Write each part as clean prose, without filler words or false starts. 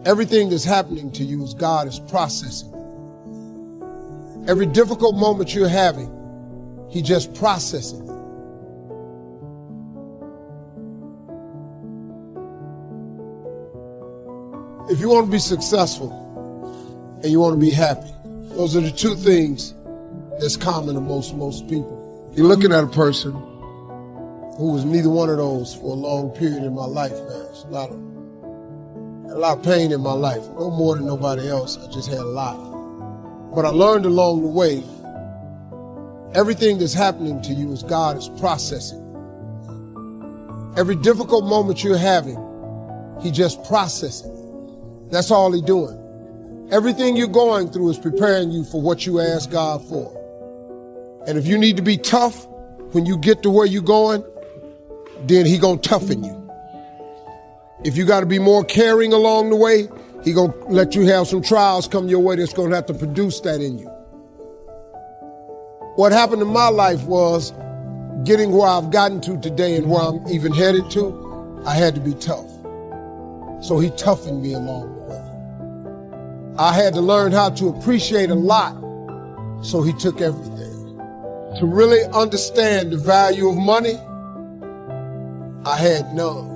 Everything that's happening to you is God is processing. Every difficult moment you're having, He just processing. If you want to be successful and you want to be happy, those are the two things that's common to most people. You're looking at a person who was neither one of those for a long period in my life, man. It's a lot of pain in my life, no more than nobody else. I just had a lot. But I learned along the way, everything that's happening to you is God is processing. Every difficult moment you're having, He just processing. That's all He's doing. Everything you're going through is preparing you for what you ask God for. And if you need to be tough when you get to where you're going, then He gonna toughen you. If you got to be more caring along the way, He gonna let you have some trials come your way that's gonna have to produce that in you. What happened in my life was getting where I've gotten to today and where I'm even headed to, I had to be tough. So He toughened me along the way. I had to learn how to appreciate a lot, so He took everything. To really understand the value of money, I had none.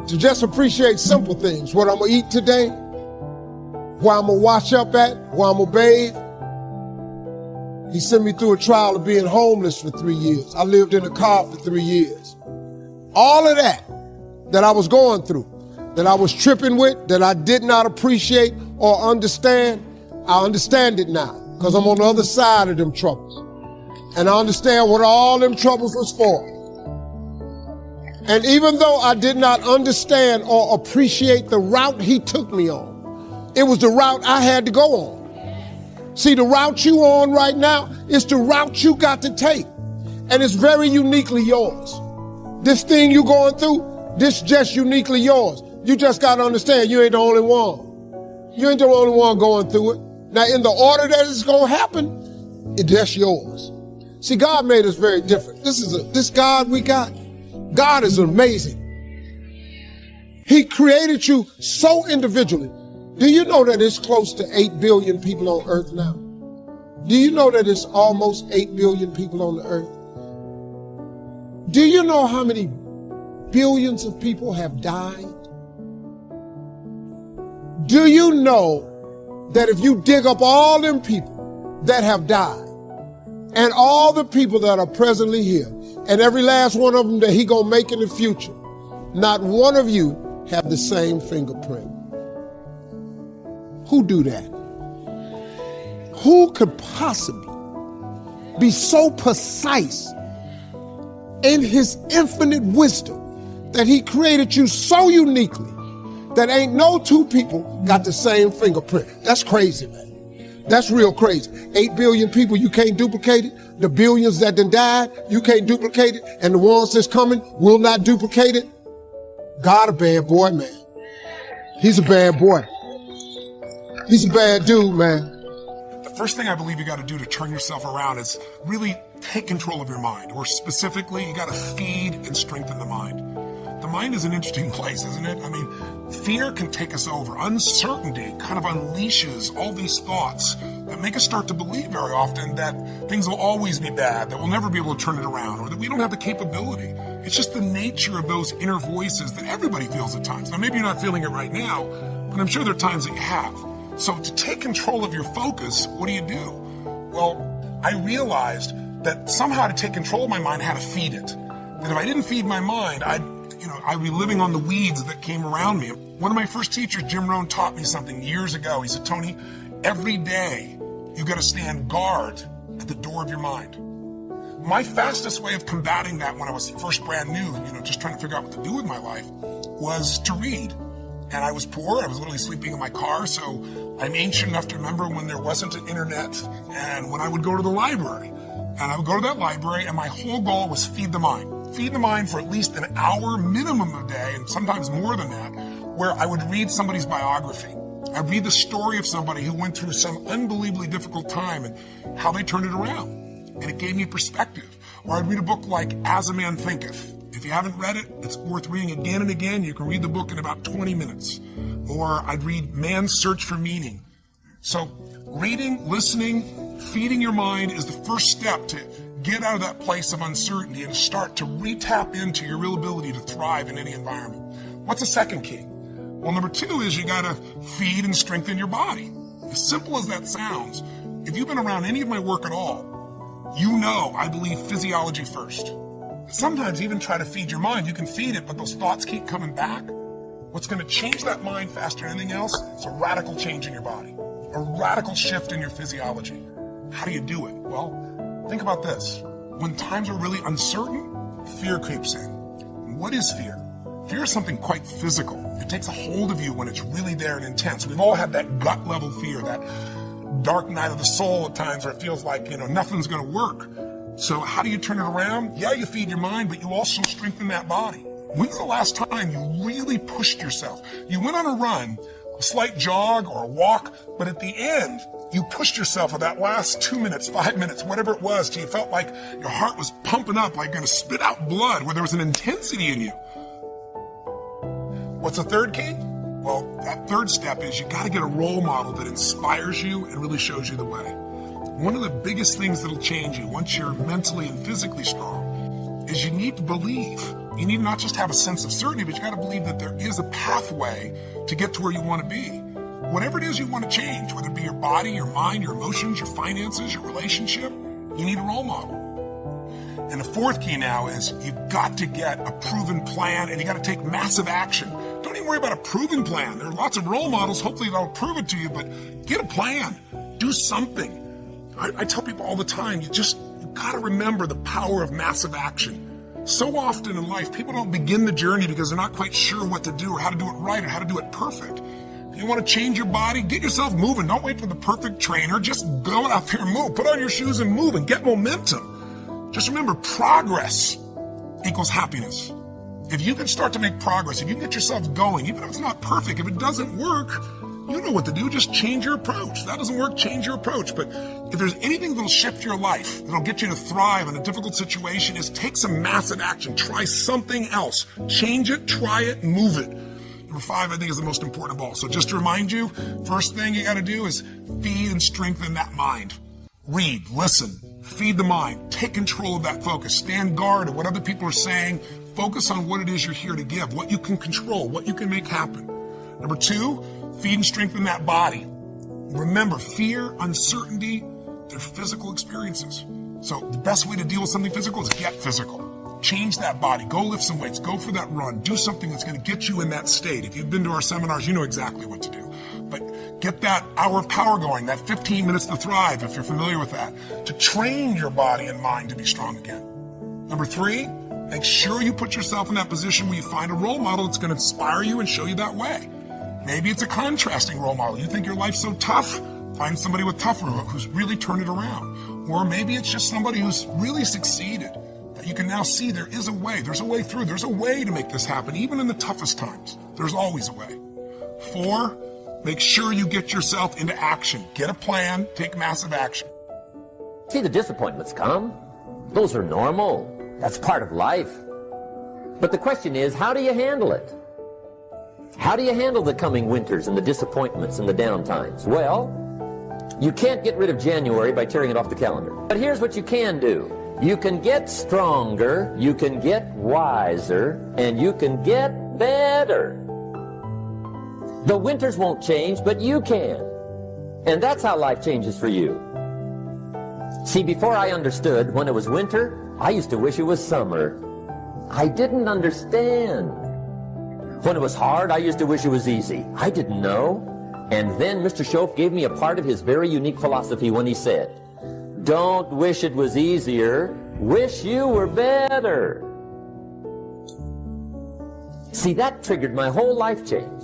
To just appreciate simple things, what I'm gonna eat today, where I'm gonna wash up at, where I'm gonna bathe. He sent me through a trial of being homeless for 3 years. I lived in a car for 3 years. All of that I was going through, that I was tripping with, that I did not appreciate or understand, I understand it now, because I'm on the other side of them troubles. And I understand what all them troubles was for. And even though I did not understand or appreciate the route He took me on, it was the route I had to go on. See, the route you on right now is the route you got to take. And it's very uniquely yours. This thing you're going through, this just uniquely yours. You just got to understand you ain't the only one. You ain't the only one going through it. Now, in the order that it's going to happen, it's just yours. See, God made us very different. This God we got, God is amazing. He created you so individually. Do you know that it's close to 8 billion people on earth now? Do you know that it's almost 8 billion people on the earth? Do you know how many billions of people have died? Do you know that if you dig up all them people that have died and all the people that are presently here and every last one of them that He gonna make in the future, not one of you have the same fingerprint. Who do that? Who could possibly be so precise in His infinite wisdom that He created you so uniquely that ain't no two people got the same fingerprint? That's crazy, man. That's real crazy. 8 billion people, you can't duplicate it. The billions that done died, you can't duplicate it. And the ones that's coming will not duplicate it. God a bad boy, man. He's a bad boy. He's a bad dude, man. The first thing I believe you got to do to turn yourself around is really take control of your mind. Or specifically, you got to feed and strengthen the mind. The mind is an interesting place, isn't it? I mean, fear can take us over. Uncertainty kind of unleashes all these thoughts that make us start to believe very often that things will always be bad, that we'll never be able to turn it around, or that we don't have the capability. It's just the nature of those inner voices that everybody feels at times. Now, maybe you're not feeling it right now, but I'm sure there are times that you have. So to take control of your focus, what do? Well, I realized that somehow to take control of my mind, I had to feed it. That if I didn't feed my mind, I'd be living on the weeds that came around me. One of my first teachers, Jim Rohn, taught me something years ago. He said, Tony, every day you got to stand guard at the door of your mind. My fastest way of combating that when I was first brand new, just trying to figure out what to do with my life, was to read. And I was poor. I was literally sleeping in my car. So I'm ancient enough to remember when there wasn't an internet and when I would go to the library. And I would go to that library and my whole goal was feed the mind. Feed the mind for at least an hour minimum a day, and sometimes more than that, where I would read somebody's biography. I'd read the story of somebody who went through some unbelievably difficult time and how they turned it around. And it gave me perspective. Or I'd read a book like As a Man Thinketh. If If you haven't read it, it's worth reading again and again. You can read the book in about 20 minutes. Or I'd read Man's Search for Meaning. So reading, listening, feeding your mind is the first step to get out of that place of uncertainty and start to re-tap into your real ability to thrive in any environment. What's the second key? Well, number 2 is you gotta feed and strengthen your body. As simple as that sounds, if you've been around any of my work at all, you know I believe physiology first. Sometimes even try to feed your mind. You can feed it, but those thoughts keep coming back. What's going to change that mind faster than anything else is a radical change in your body, a radical shift in your physiology. How do you do it? Well, think about this. When times are really uncertain, fear creeps in. And what is fear? Fear is something quite physical. It takes a hold of you when it's really there and intense. We've all had that gut level fear, that dark night of the soul at times where it feels like, nothing's going to work. So how do you turn it around? Yeah, you feed your mind, but you also strengthen that body. When's the last time you really pushed yourself? You went on a run, a slight jog or a walk, but at the end, you pushed yourself for that last 2 minutes, 5 minutes, whatever it was, till you felt like your heart was pumping up, like going to spit out blood, where there was an intensity in you. What's the third key? Well, that third step is you got to get a role model that inspires you and really shows you the way. One of the biggest things that'll change you once you're mentally and physically strong is you need to believe. You need to not just have a sense of certainty, but you got to believe that there is a pathway to get to where you want to be. Whatever it is you want to change, whether it be your body, your mind, your emotions, your finances, your relationship, you need a role model. And the fourth key now is you've got to get a proven plan and you got to take massive action. Don't even worry about a proven plan. There are lots of role models. Hopefully they'll prove it to you, but get a plan. Do something. I tell people all the time, you got to remember the power of massive action. So often in life, people don't begin the journey because they're not quite sure what to do or how to do it right or how to do it perfect. If you want to change your body, get yourself moving. Don't wait for the perfect trainer. Just go out there and move. Put on your shoes and move and get momentum. Just remember, progress equals happiness. If you can start to make progress, if you can get yourself going, even if it's not perfect, if it doesn't work, you know what to do. Just change your approach. If that doesn't work, change your approach. But if there's anything that'll shift your life, that'll get you to thrive in a difficult situation, is take some massive action. Try something else. Change it, try it, move it. Number 5, I think, is the most important of all. So just to remind you, first thing you got to do is feed and strengthen that mind. Read, listen, feed the mind. Take control of that focus. Stand guard at what other people are saying. Focus on what it is you're here to give, what you can control, what you can make happen. Number 2, feed and strengthen that body. Remember, fear, uncertainty, they're physical experiences. So the best way to deal with something physical is get physical. Change that body. Go lift some weights. Go for that run. Do something that's going to get you in that state. If you've been to our seminars, you know exactly what to do. But get that hour of power going, that 15 minutes to thrive, if you're familiar with that, to train your body and mind to be strong again. Number 3, make sure you put yourself in that position where you find a role model that's going to inspire you and show you that way. Maybe it's a contrasting role model. You think your life's so tough? Find somebody with tougher who's really turned it around. Or maybe it's just somebody who's really succeeded, that you can now see there is a way. There's a way through. There's a way to make this happen, even in the toughest times. There's always a way. 4, make sure you get yourself into action. Get a plan. Take massive action. See, the disappointments come. Those are normal. That's part of life. But the question is, how do you handle it? How do you handle the coming winters and the disappointments and the downtimes? Well, you can't get rid of January by tearing it off the calendar. But here's what you can do. You can get stronger, you can get wiser, and you can get better. The winters won't change, but you can. And that's how life changes for you. See, before I understood, when it was winter, I used to wish it was summer. I didn't understand. When it was hard, I used to wish it was easy. I didn't know. And then Mr. Schoaf gave me a part of his very unique philosophy when he said, "Don't wish it was easier, wish you were better." See, that triggered my whole life change.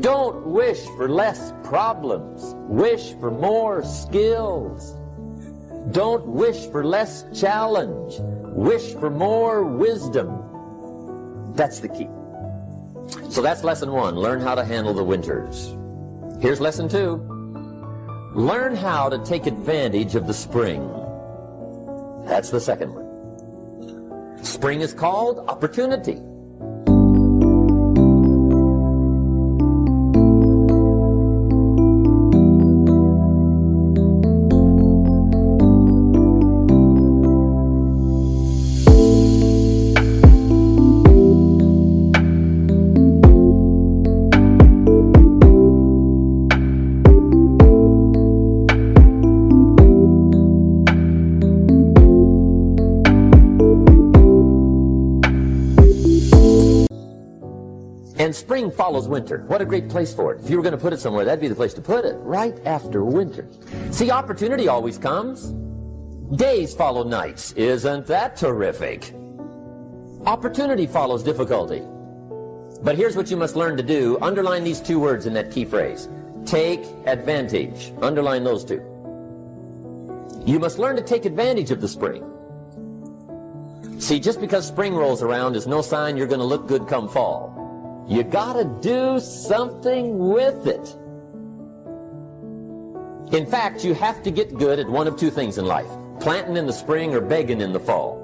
Don't wish for less problems, wish for more skills. Don't wish for less challenge, wish for more wisdom. That's the key. So that's lesson 1, learn how to handle the winters. Here's lesson 2, learn how to take advantage of the spring. That's the second one. Spring is called opportunity. And spring follows winter. What a great place for it. If you were going to put it somewhere, that'd be the place to put it, right after winter. See, opportunity always comes. Days follow nights. Isn't that terrific? Opportunity follows difficulty. But here's what you must learn to do. Underline these two words in that key phrase. Take advantage. Underline those two. You must learn to take advantage of the spring. See, just because spring rolls around is no sign you're going to look good come fall. You gotta do something with it. In fact, you have to get good at one of two things in life. Planting in the spring or begging in the fall.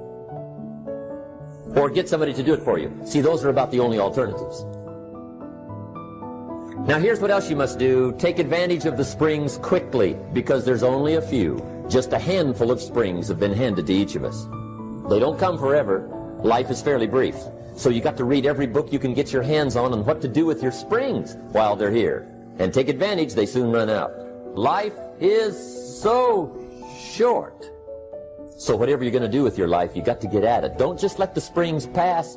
Or get somebody to do it for you. See, those are about the only alternatives. Now here's what else you must do. Take advantage of the springs quickly, because there's only a few. Just a handful of springs have been handed to each of us. They don't come forever. Life is fairly brief. So you got to read every book you can get your hands on what to do with your springs while they're here. And take advantage, they soon run out. Life is so short. So whatever you're going to do with your life, you got to get at it. Don't just let the springs pass.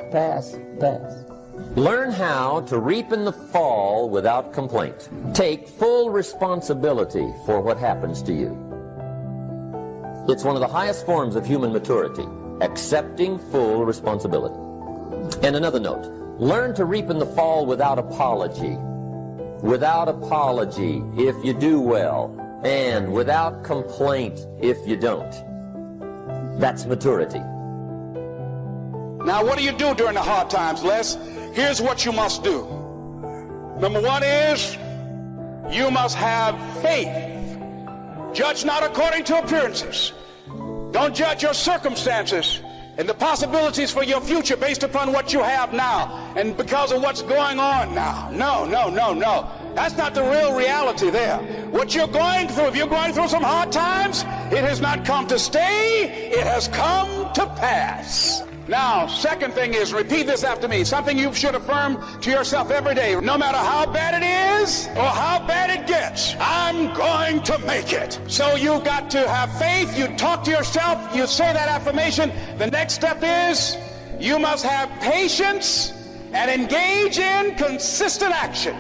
Learn how to reap in the fall without complaint. Take full responsibility for what happens to you. It's one of the highest forms of human maturity, accepting full responsibility. And another note, learn to reap in the fall without apology. Without apology if you do well, and without complaint if you don't. That's maturity. Now, what do you do during the hard times, Les? Here's what you must do. Number one is, you must have faith. Judge not according to appearances. Don't judge your circumstances and the possibilities for your future based upon what you have now and because of what's going on now. No. That's not the real reality there. What you're going through, if you're going through some hard times, it has not come to stay, it has come to pass. Now, second thing is, repeat this after me, something you should affirm to yourself every day. No matter how bad it is or how bad it gets, I'm going to make it. So you got to have faith. You talk to yourself. You say that affirmation. The next step is you must have patience and engage in consistent action.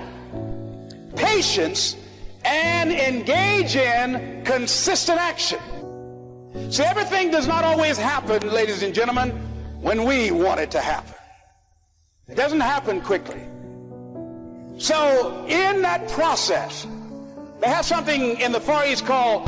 Patience and engage in consistent action. See, everything does not always happen, ladies and gentlemen, when we want it to happen. It doesn't happen quickly. So in that process, they have something in the Far East called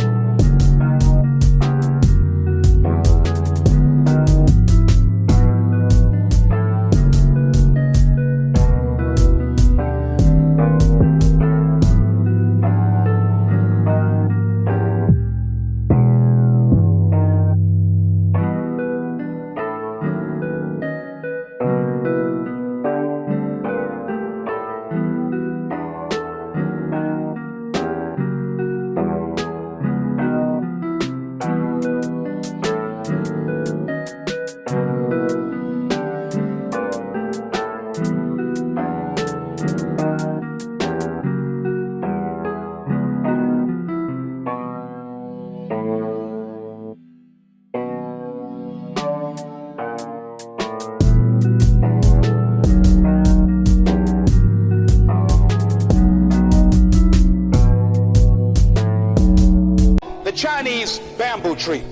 Chinese bamboo tree.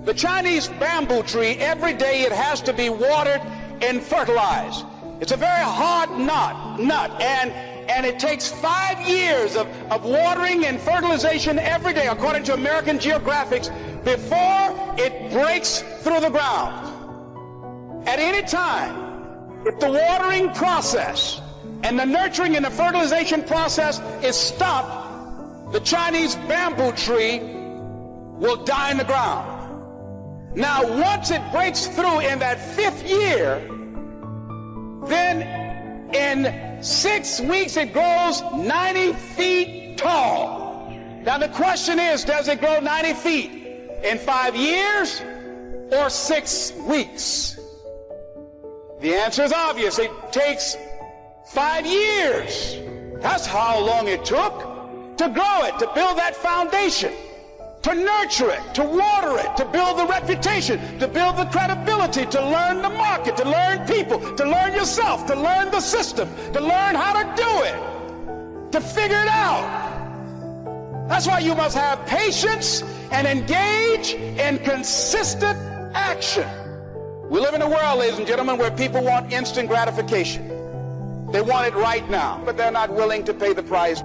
The Chinese bamboo tree, every day it has to be watered and fertilized. It's a very hard nut, and it takes 5 years of watering and fertilization every day, according to American Geographics, before it breaks through the ground. At any time, if the watering process and the nurturing and the fertilization process is stopped, the Chinese bamboo tree will die in the ground. Now, once it breaks through in that 5th year, then in 6 weeks it grows 90 feet tall. Now the question is, does it grow 90 feet in 5 years or 6 weeks? The answer is obvious. It takes 5 years. That's how long it took to grow it, to build that foundation, to nurture it, to water it, to build the reputation, to build the credibility, to learn the market, to learn people, to learn yourself, to learn the system, to learn how to do it, to figure it out. That's why you must have patience and engage in consistent action. We live in a world, ladies and gentlemen, where people want instant gratification. They want it right now, but they're not willing to pay the price.